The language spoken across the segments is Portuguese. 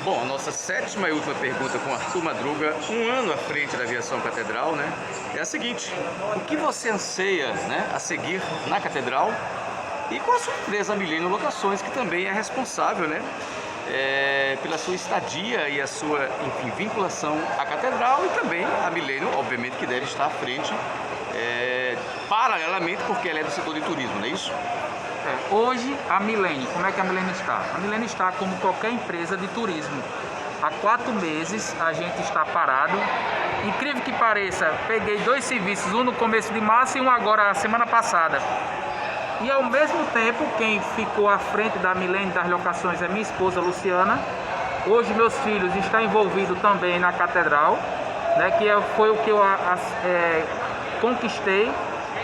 Bom, a nossa sétima e última pergunta com Arthur Madruga, um ano à frente da aviação Catedral, né? É a seguinte: o que você anseia, né, a seguir na Catedral e com a sua empresa Milênio Locações, que também é responsável, né, pela sua estadia e a sua, enfim, vinculação à Catedral e também a Milênio, obviamente, que deve estar à frente paralelamente, porque ela é do setor de turismo, não é isso? Hoje, a Milênio, como é que a Milênio está? A Milênio está como qualquer empresa de turismo. Há 4 meses a gente está parado. Incrível que pareça, peguei 2 serviços, um no começo de março e um agora, a semana passada. E ao mesmo tempo, quem ficou à frente da Milênio das locações é minha esposa Luciana. Hoje meus filhos estão envolvidos também na Catedral, né, foi o que eu conquistei,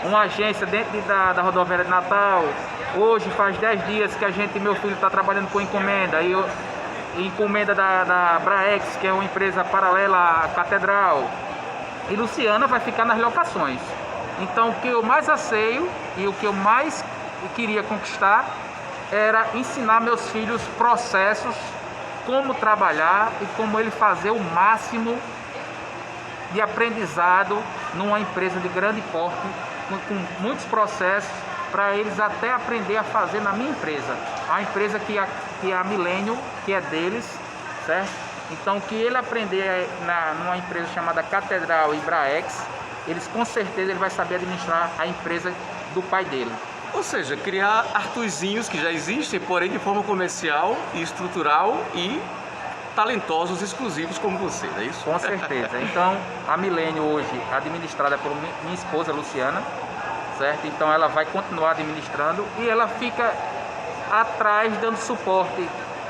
uma agência dentro da rodoviária de Natal. Hoje faz 10 dias que meu filho está trabalhando com encomenda, encomenda da Braex, que é uma empresa paralela à Catedral. E Luciana vai ficar nas locações. Então o que eu mais anseio e o que eu mais queria conquistar era ensinar meus filhos processos, como trabalhar e como ele fazer o máximo de aprendizado numa empresa de grande porte, com muitos processos, para eles até aprender a fazer na minha empresa. A empresa que é a Milênio, que é deles, certo? Então, que ele aprender numa empresa chamada Catedral e Braex, com certeza ele vai saber administrar a empresa do pai dele. Ou seja, criar Arthurzinhos que já existem, porém de forma comercial e estrutural e talentosos, exclusivos como você, não é isso? Com certeza. Então, a Milênio hoje administrada por minha esposa Luciana, certo? Então ela vai continuar administrando e ela fica atrás dando suporte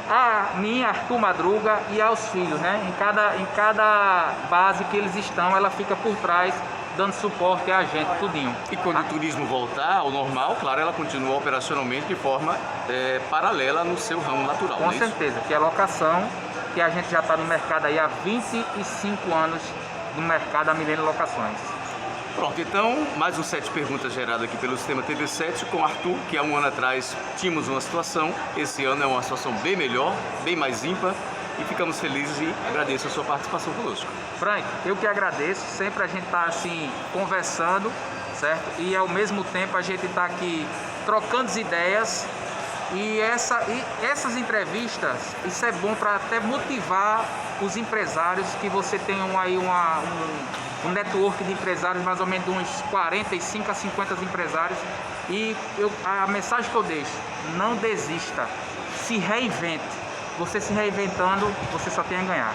a mim, Arthur Madruga, e aos filhos, né? Em cada base que eles estão, ela fica por trás dando suporte a gente, tudinho. E quando o turismo voltar ao normal, claro, ela continua operacionalmente de forma paralela no seu ramo natural. Com certeza, que é a locação, que a gente já está no mercado aí há 25 anos no mercado da Milênio Locações. Pronto, então, mais um 7 perguntas gerado aqui pelo Sistema TV7 com Arthur, que há um ano atrás tínhamos uma situação, esse ano é uma situação bem melhor, bem mais ímpar, e ficamos felizes e agradeço a sua participação conosco. Frank, eu que agradeço, sempre a gente está assim, conversando, certo? E ao mesmo tempo a gente está aqui trocando ideias, e essas entrevistas, isso é bom para até motivar os empresários, que você tem aí um network de empresários, mais ou menos de uns 45 a 50 empresários, e a mensagem que eu deixo: não desista, se reinvente. Você se reinventando, você só tem a ganhar.